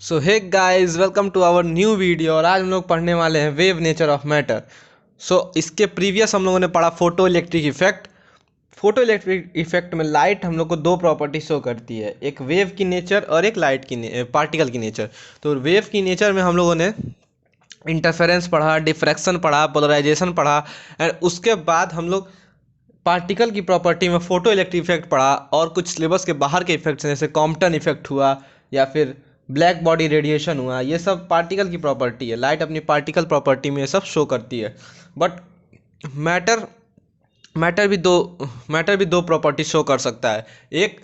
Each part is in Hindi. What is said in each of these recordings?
So hey guys, welcome to our new video. और आज हम लोग पढ़ने वाले हैं वेव नेचर ऑफ मैटर। इसके प्रीवियस हम लोगों ने पढ़ा photo electric effect. Photo electric effect में लाइट हम लोग को दो प्रॉपर्टी शो करती है, एक वेव की नेचर और एक लाइट की पार्टिकल की नेचर। तो वेव की नेचर में हम लोगों ने इंटरफेरेंस पढ़ा, डिफ्रैक्शन पढ़ा, पोलराइजेशन पढ़ा। एंड उसके बाद हम लोग पार्टिकल की प्रॉपर्टी में फोटो इलेक्ट्रिक इफेक्ट पढ़ा और कुछ सिलेबस के बाहर के इफेक्ट्स जैसे कॉम्पटन इफेक्ट हुआ या फिर ब्लैक बॉडी रेडिएशन हुआ। ये सब पार्टिकल की प्रॉपर्टी है। लाइट अपनी पार्टिकल प्रॉपर्टी में ये सब शो करती है। बट मैटर मैटर भी दो प्रॉपर्टी शो कर सकता है, एक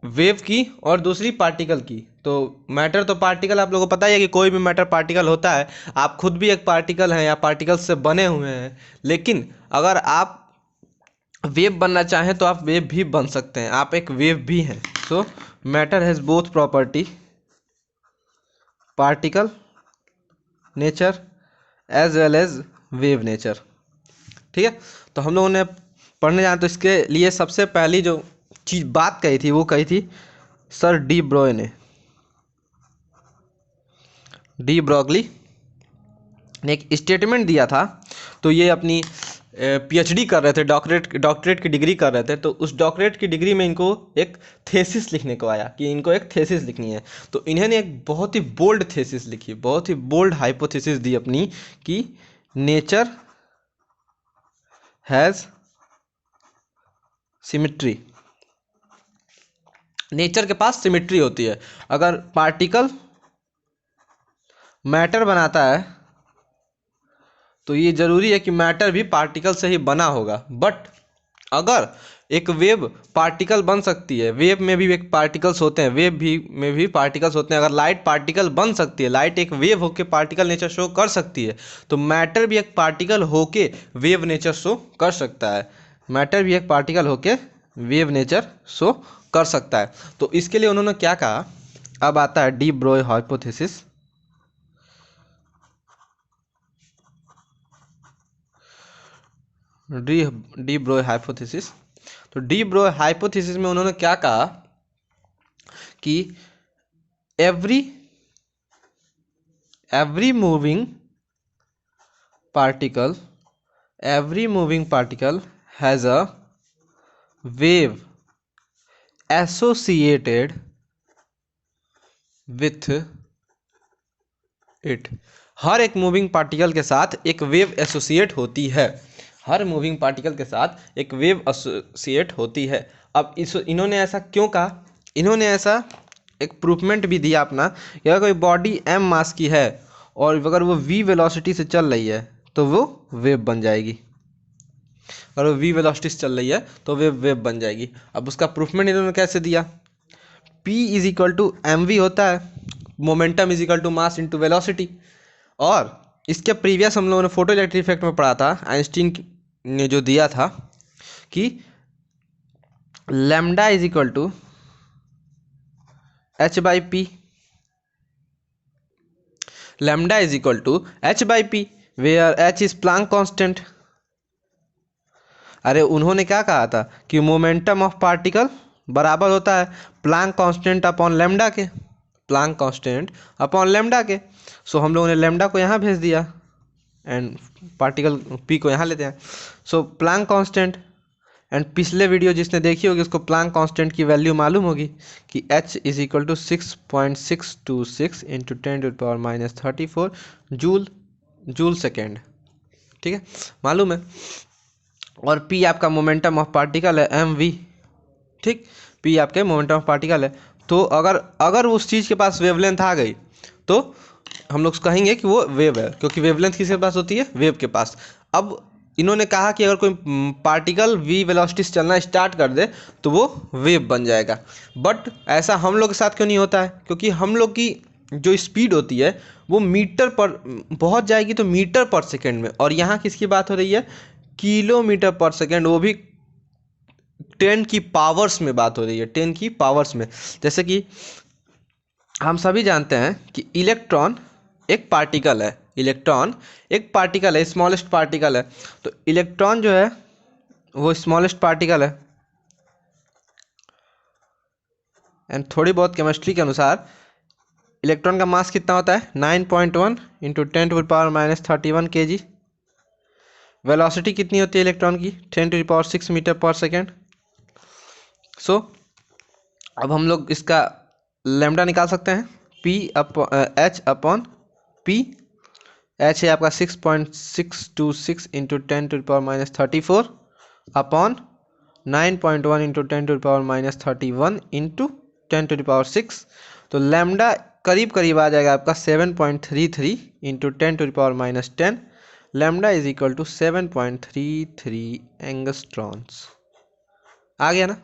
वेव की और दूसरी पार्टिकल की। तो मैटर तो पार्टिकल, आप लोगों को पता ही है कि कोई भी मैटर पार्टिकल होता है। आप खुद भी एक पार्टिकल हैं या पार्टिकल्स से बने हुए हैं। लेकिन अगर आप वेव बनना चाहें तो आप वेव भी बन सकते हैं, आप एक वेव भी हैं। So matter has both property, particle nature as well as wave nature. ठीक है, तो हम लोगों ने पढ़ने जाना, तो इसके लिए सबसे पहली जो चीज़ बात कही थी वो कही थी सर डी ब्रॉगली ने एक स्टेटमेंट दिया था। तो ये अपनी पीएचडी कर रहे थे, डॉक्टरेट की डिग्री कर रहे थे। तो उस डॉक्टरेट की डिग्री में इनको एक थेसिस लिखने को आया कि इनको एक थेसिस लिखनी है। तो इन्होंने एक बहुत ही बोल्ड थेसिस लिखी, बहुत ही बोल्ड हाइपोथेसिस दी अपनी कि नेचर हैज़ सिमिट्री। नेचर के पास सिमिट्री होती है। अगर पार्टिकल मैटर बनाता है तो ये जरूरी है कि मैटर भी पार्टिकल से ही बना होगा। बट अगर एक वेव पार्टिकल बन सकती है, वेव में भी एक पार्टिकल्स होते हैं, में भी पार्टिकल्स होते हैं। अगर लाइट पार्टिकल बन सकती है, लाइट एक वेव होके पार्टिकल नेचर शो कर सकती है, तो मैटर भी एक पार्टिकल होके वेव नेचर शो कर सकता है। मैटर भी एक पार्टिकल होके वेव नेचर शो कर सकता है। तो इसके लिए उन्होंने क्या कहा, अब आता है de Broglie hypothesis. De Broglie hypothesis. तो डी ब्रोय हाइपोथेसिस में उन्होंने क्या कहा कि every moving particle has a wave associated with it. हर एक मूविंग पार्टिकल के साथ एक वेव एसोसिएट होती है। हर मूविंग पार्टिकल के साथ एक वेव एसोसिएट होती है। अब इन्होंने ऐसा क्यों कहा? इन्होंने ऐसा एक प्रूफमेंट भी दिया अपना कि अगर कोई बॉडी m मास की है और अगर वो v वेलोसिटी से चल रही है तो वो वेव बन जाएगी। अगर वो v वेलोसिटी से चल रही है तो वेव बन जाएगी। अब उसका प्रूफमेंट इन्होंने कैसे दिया? p is equal to M V होता है, momentum is equal to mass into velocity. और इसके प्रीवियस हम लोगों ने फोटो इलेक्ट्रिक इफेक्ट में पढ़ा था, आइंस्टीन ने जो दिया था कि lambda is equal to H by P. Lambda is equal to H by P where H is Planck constant. अरे उन्होंने क्या कहा था कि मोमेंटम ऑफ पार्टिकल बराबर होता है प्लांक कांस्टेंट अपॉन लैम्डा के। प्लांक कांस्टेंट अपॉन लैम्डा के। सो हम लोगों ने लैम्डा को यहाँ भेज दिया एंड पार्टिकल पी को यहाँ लेते हैं। सो प्लांक कांस्टेंट, एंड पिछले वीडियो जिसने देखी होगी उसको प्लांक कांस्टेंट की वैल्यू मालूम होगी कि h is equal to 6.626 into 10⁻34 joule second. ठीक है, मालूम है। और p आपका मोमेंटम ऑफ पार्टिकल है mv। ठीक, p आपके मोमेंटम ऑफ पार्टिकल है। तो अगर उस चीज़ के पास वेवलेंथ आ गई तो हम लोग कहेंगे कि वो वेव है, क्योंकि वेवलेंथ किसके पास होती है? वेव के पास। अब इन्होंने कहा कि अगर कोई पार्टिकल v वेलोसिटी से चलना स्टार्ट कर दे तो वो वेव बन जाएगा। बट ऐसा हम लोग के साथ क्यों नहीं होता है? क्योंकि हम लोग की जो स्पीड होती है वो मीटर पर पहुंच जाएगी, तो मीटर पर सेकेंड में। और यहाँ किसकी बात हो रही है? किलोमीटर पर सेकेंड, वो भी 10 की पावर्स में बात हो रही है, 10 की पावर्स में। जैसे कि हम सभी जानते हैं कि इलेक्ट्रॉन एक पार्टिकल है, स्मॉलेस्ट पार्टिकल है। तो इलेक्ट्रॉन जो है वो स्मॉलेस्ट पार्टिकल है। एंड थोड़ी बहुत केमिस्ट्री के अनुसार इलेक्ट्रॉन का मास कितना होता है 9.1 इंटू 10⁻³ kg। वेलोसिटी कितनी होती है इलेक्ट्रॉन की 10⁶ मीटर पर सेकेंड। सो अब हम लोग इसका लैम्डा निकाल सकते हैं H अपॉन P। H है आपका 6.626 इंटू 10⁻³ अपॉन 9.1 इंटू 10⁻³ इंटू 10⁶। तो लैम्डा करीब करीब आ जाएगा आपका 7.33 into 10⁻10। Lambda is equal to 7.33 angstroms. आ गया ना।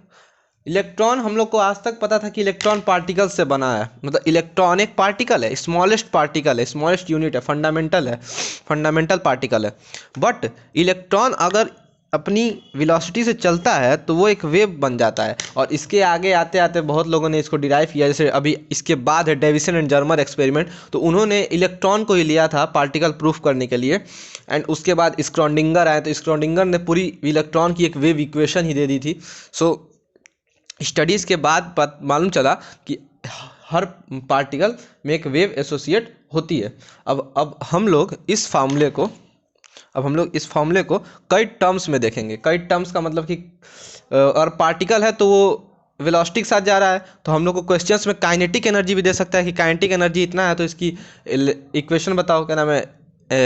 इलेक्ट्रॉन हम लोग को आज तक पता था कि इलेक्ट्रॉन पार्टिकल से बना है, मतलब इलेक्ट्रॉन एक पार्टिकल है, स्मॉलेस्ट पार्टिकल है, स्मॉलेस्ट यूनिट है, फंडामेंटल है, फंडामेंटल पार्टिकल है। बट इलेक्ट्रॉन अगर अपनी वेलोसिटी से चलता है तो वो एक वेव बन जाता है। और इसके आगे आते आते बहुत लोगों ने इसको डिराइव किया, जैसे अभी इसके बाद है डेविसन एंड जर्मर एक्सपेरिमेंट, तो उन्होंने इलेक्ट्रॉन को ही लिया था पार्टिकल प्रूफ करने के लिए। एंड उसके बाद स्क्रॉडिंगर आए, तो स्क्रॉडिंगर ने पूरी इलेक्ट्रॉन की एक वेव इक्वेशन ही दे दी थी। सो स्टडीज़ के बाद मालूम चला कि हर पार्टिकल में एक वेव एसोसिएट होती है। अब हम लोग इस फार्मूले को कई टर्म्स में देखेंगे। कई टर्म्स का मतलब कि और पार्टिकल है तो वो वेलोसिटी के साथ जा रहा है, तो हम लोग को क्वेश्चंस में काइनेटिक एनर्जी भी दे सकता है कि काइनेटिक एनर्जी इतना है तो इसकी इक्वेशन बताओ, क्या नाम है,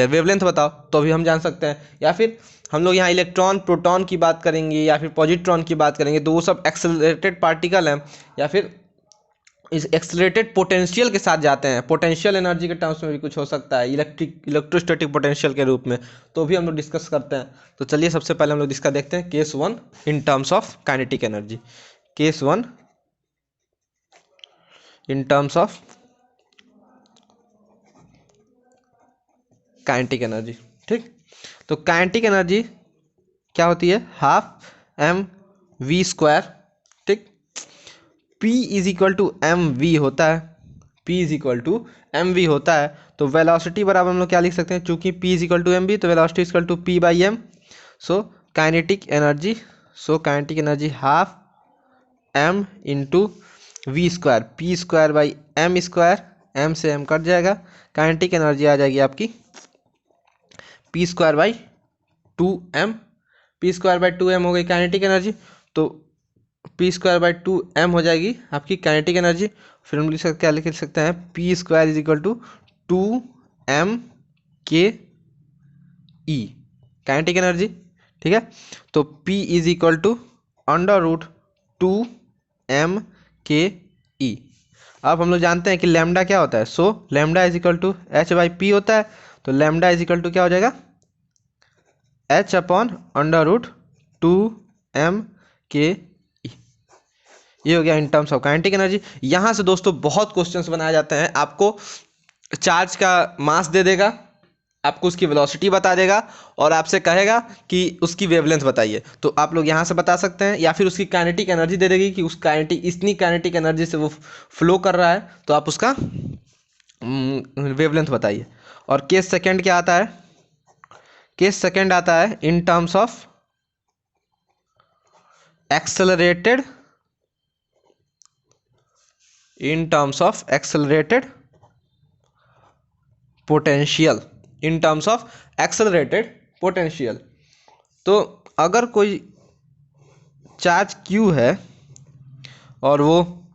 वेवलेंथ बताओ, तो अभी हम जान सकते हैं। या फिर हम लोग यहाँ इलेक्ट्रॉन प्रोटॉन की बात करेंगे या फिर पॉजिट्रॉन की बात करेंगे, तो वो सब एक्सेलरेटेड पार्टिकल हैं या फिर इस एक्सेलरेटेड पोटेंशियल के साथ जाते हैं। पोटेंशियल एनर्जी के टर्म्स में भी कुछ हो सकता है, इलेक्ट्रोस्टैटिक पोटेंशियल के रूप में, तो भी हम लोग डिस्कस करते हैं। तो चलिए सबसे पहले हम लोग इसका देखते हैं case 1 in terms of kinetic energy. Case 1 in terms of kinetic energy. ठीक, तो काइनेटिक एनर्जी क्या होती है, हाफ mv²। ठीक, P is equal to mv होता है, P is equal to mv होता है। तो वेलोसिटी बराबर हम लोग क्या लिख सकते हैं, चूंकि P is equal to mv तो velocity is equal to P/m। So kinetic energy half m into v², P²/m², m से m कट जाएगा, काइनेटिक एनर्जी आ जाएगी आपकी P²/2m। P²/2m हो गई काइनेटिक एनर्जी, तो P²/2m हो जाएगी आपकी काइनेटिक एनर्जी। फिर हम क्या लिख सकते हैं, P² is equal to 2m के ई काइनेटिक एनर्जी। ठीक है, तो P is equal to √2m के ई। अब हम लोग जानते हैं कि लैम्डा क्या होता है, so lambda is equal to h/p होता है। तो लैम्डा इज इक्वल टू क्या हो जाएगा, h/√2m के ई। ये हो गया इन टर्म्स ऑफ काइनेटिक एनर्जी। यहाँ से दोस्तों बहुत क्वेश्चंस बनाए जाते हैं। आपको चार्ज का मास दे देगा, आपको उसकी वेलोसिटी बता देगा और आपसे कहेगा कि उसकी वेवलेंथ बताइए, तो आप लोग यहाँ से बता सकते हैं। या फिर उसकी काइनेटिक एनर्जी दे देगी कि इतनी काइनेटिक एनर्जी से वो फ्लो कर रहा है, तो आप उसका वेवलेंथ बताइए। और केस सेकंड क्या आता है, केस सेकंड आता है in terms of accelerated potential. In terms of accelerated potential, तो अगर कोई चार्ज Q है और वो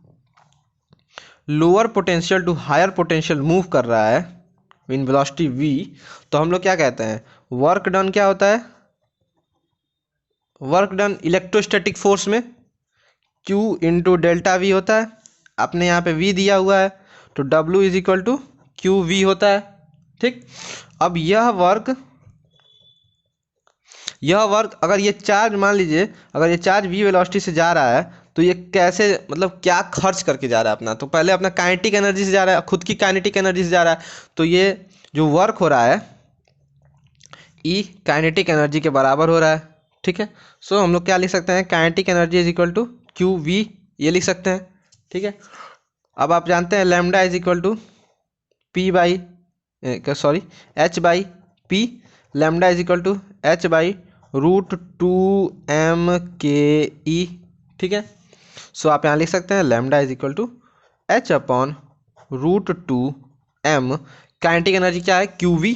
lower potential to higher potential move कर रहा है इन वेलोसिटी v, तो हम लोग क्या कहते हैं, वर्क डन क्या होता है, वर्क डन इलेक्ट्रोस्टैटिक फोर्स में Q इंटू डेल्टा वी होता है। आपने यहाँ पे v दिया हुआ है, तो W is equal to QV होता है। ठीक, अब यह वर्क अगर ये चार्ज मान लीजिए, अगर ये चार्ज v वेलोसिटी से जा रहा है तो ये कैसे, मतलब क्या खर्च करके जा रहा है अपना, तो पहले अपना काइनेटिक एनर्जी से जा रहा है, खुद की काइनेटिक एनर्जी से जा रहा है, तो ये जो वर्क हो रहा है E काइनेटिक एनर्जी के बराबर हो रहा है। ठीक है, सो हम लोग क्या लिख सकते हैं, kinetic energy is equal to QV, ये लिख सकते हैं। ठीक है, अब आप जानते हैं lambda is equal to H/P, lambda is equal to h/√2m K ई। ठीक है, सो आप यहाँ लिख सकते हैं lambda is equal to h/√2m √2m। Kinetic energy क्या है, QV।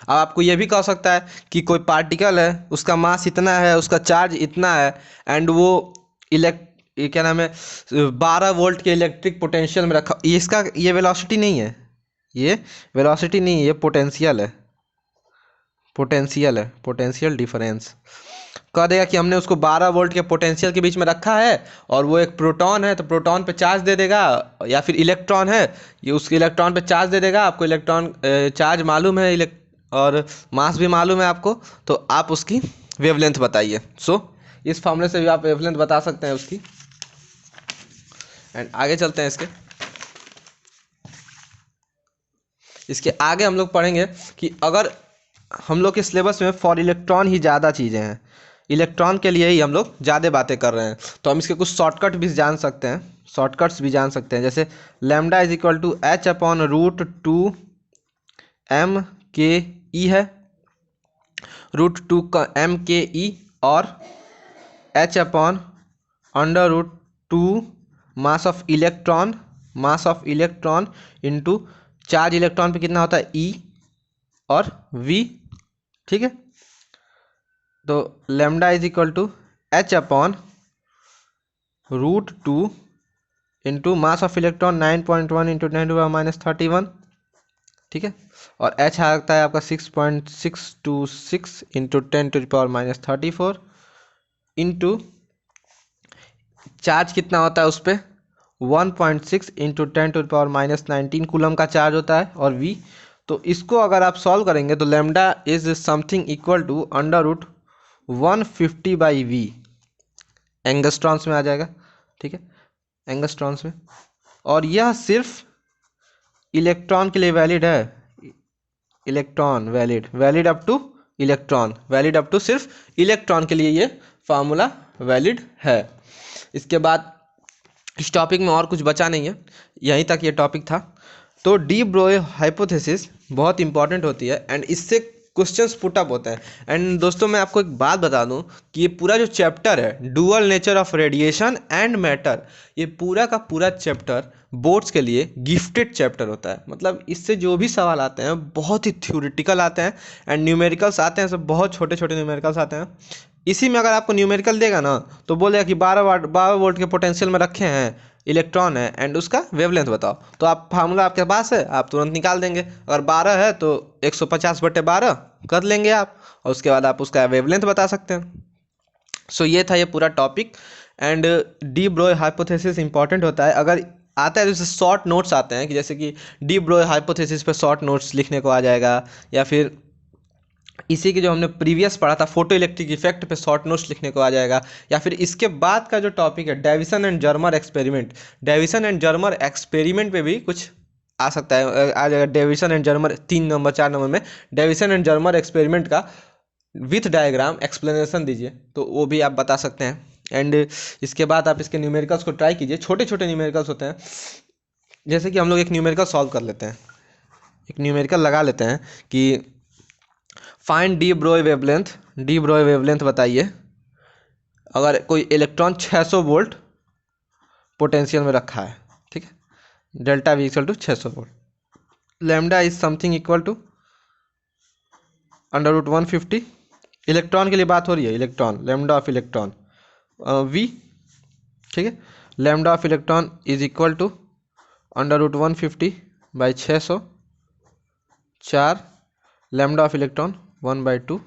अब आपको ये भी कह सकता है कि कोई पार्टिकल है, उसका मास इतना है, उसका चार्ज इतना है, एंड वो ये क्या नाम है, 12 वोल्ट के इलेक्ट्रिक पोटेंशियल में रखा। इसका ये वेलोसिटी नहीं है, ये वेलोसिटी नहीं है, ये पोटेंशियल है, पोटेंशियल डिफरेंस। कह देगा कि हमने उसको 12 वोल्ट के पोटेंशियल के बीच में रखा है, और वो एक प्रोटॉन है तो प्रोटॉन पे चार्ज दे देगा, या फिर इलेक्ट्रॉन है, ये उसके इलेक्ट्रॉन पे चार्ज दे देगा। आपको इलेक्ट्रॉन चार्ज मालूम है, और मास भी मालूम है आपको, तो आप उसकी वेवलेंथ बताइए। सो इस फॉर्मूले से भी आप वेवलेंथ बता सकते हैं उसकी। एंड आगे चलते हैं इसके आगे हम लोग पढ़ेंगे कि अगर हम लोग के सिलेबस में फॉर इलेक्ट्रॉन ही ज़्यादा चीज़ें हैं, इलेक्ट्रॉन के लिए ही हम लोग ज़्यादा बातें कर रहे हैं, तो हम इसके कुछ शॉर्टकट भी जान सकते हैं, शॉर्टकट्स भी जान सकते हैं। जैसे lambda is equal to h/√2m/ke है, √2m/ke, और h/√2 mass of electron into charge electron पे कितना होता है, E और V। ठीक है, तो lambda is equal to h/√2 into mass of electron 9.1 into 10⁻31। ठीक है, और h आता है आपका 6.626 इंटू 10⁻34 इंटू चार्ज कितना होता है उस पर 1.6 इंटू 10⁻19 कूलम का चार्ज होता है, और V। तो इसको अगर आप सॉल्व करेंगे तो lambda is something equal to √150/V angstroms में आ जाएगा। ठीक है, एंगस्ट्रॉन्स में, और यह सिर्फ इलेक्ट्रॉन के लिए वैलिड है, इलेक्ट्रॉन वैलिड अप टू सिर्फ इलेक्ट्रॉन के लिए ये फार्मूला वैलिड है। इसके बाद इस टॉपिक में और कुछ बचा नहीं है, यहीं तक ये टॉपिक था। तो डी ब्रोई हाइपोथेसिस बहुत इंपॉर्टेंट होती है, एंड इससे क्वेश्चंस पुट अप होते हैं। एंड दोस्तों मैं आपको एक बात बता दूं कि ये पूरा जो चैप्टर है, dual nature of radiation and matter, ये पूरा का पूरा चैप्टर बोर्ड्स के लिए गिफ्टेड चैप्टर होता है। मतलब इससे जो भी सवाल आते हैं बहुत ही थ्योरेटिकल आते हैं, एंड न्यूमेरिकल्स आते हैं, सब बहुत छोटे छोटे न्यूमेरिकल्स आते हैं। इसी में अगर आपको न्यूमेरिकल देगा ना तो बोलेगा कि 12 वोल्ट के पोटेंशियल में रखे हैं, इलेक्ट्रॉन है, एंड उसका वेवलेंथ बताओ, तो आप फार्मूला आपके पास है, आप तुरंत निकाल देंगे। अगर 12 है तो 150/12 कर लेंगे आप, और उसके बाद आप उसका वेवलेंथ बता सकते हैं। सो ये था ये पूरा topic. And de Broglie hypothesis important होता है, अगर आता है तो जैसे शॉर्ट नोट्स आते हैं कि जैसे कि डी ब्रोई हाइपोथेसिस पे शॉर्ट नोट्स लिखने को आ जाएगा, या फिर इसी के जो हमने प्रीवियस पढ़ा था फोटो इलेक्ट्रिक इफेक्ट पे शॉर्ट नोट्स लिखने को आ जाएगा, या फिर इसके बाद का जो टॉपिक है डेविसन एंड जर्मर एक्सपेरिमेंट पे भी कुछ आ सकता है, आ जाएगा। Davisson and Germer 3 number 4 number में डेविसन एंड जर्मर एक्सपेरिमेंट का विथ डायग्राम एक्सप्लेनेशन दीजिए, तो वो भी आप बता सकते हैं। एंड इसके बाद आप इसके न्यूमेरिकल्स को ट्राई कीजिए, छोटे छोटे न्यूमेरिकल्स होते हैं। जैसे कि हम लोग एक न्यूमेरिकल सॉल्व कर लेते हैं, एक न्यूमेरिकल लगा लेते हैं कि फाइंड डी ब्रोई वेवलेंथ बताइए अगर कोई इलेक्ट्रॉन 600 वोल्ट पोटेंशियल में रखा है। ठीक है, delta V equal to 600 volt, lambda is something equal to √150। Electron के लिए बात हो रही है, electron, lambda of electron V। ठीक है, lambda of electron is equal to √150/600, 4 lambda of electron 1/2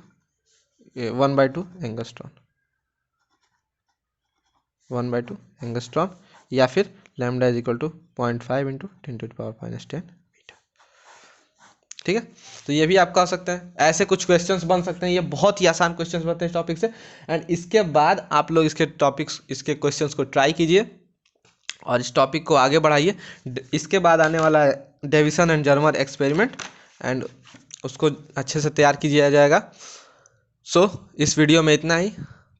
angstrom, या फिर lambda is equal to 0.5 into 10⁻⁻10 metre. ठीक है, तो ये भी आप कह सकते हैं, ऐसे कुछ क्वेश्चंस बन सकते हैं, ये बहुत ही आसान क्वेश्चंस बनते हैं इस टॉपिक से। एंड इसके बाद आप लोग इसके क्वेश्चंस को ट्राई कीजिए और इस टॉपिक को आगे बढ़ाइए। इसके बाद आने वाला है Davisson and Germer experiment, and उसको अच्छे से तैयार किया जाएगा। सो इस वीडियो में इतना ही,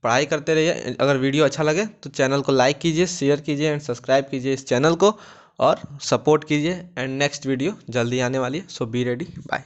पढ़ाई करते रहिए। अगर वीडियो अच्छा लगे तो चैनल को लाइक कीजिए, शेयर कीजिए एंड सब्सक्राइब कीजिए इस चैनल को, और सपोर्ट कीजिए। एंड नेक्स्ट वीडियो जल्दी आने वाली है, सो बी रेडी, बाय।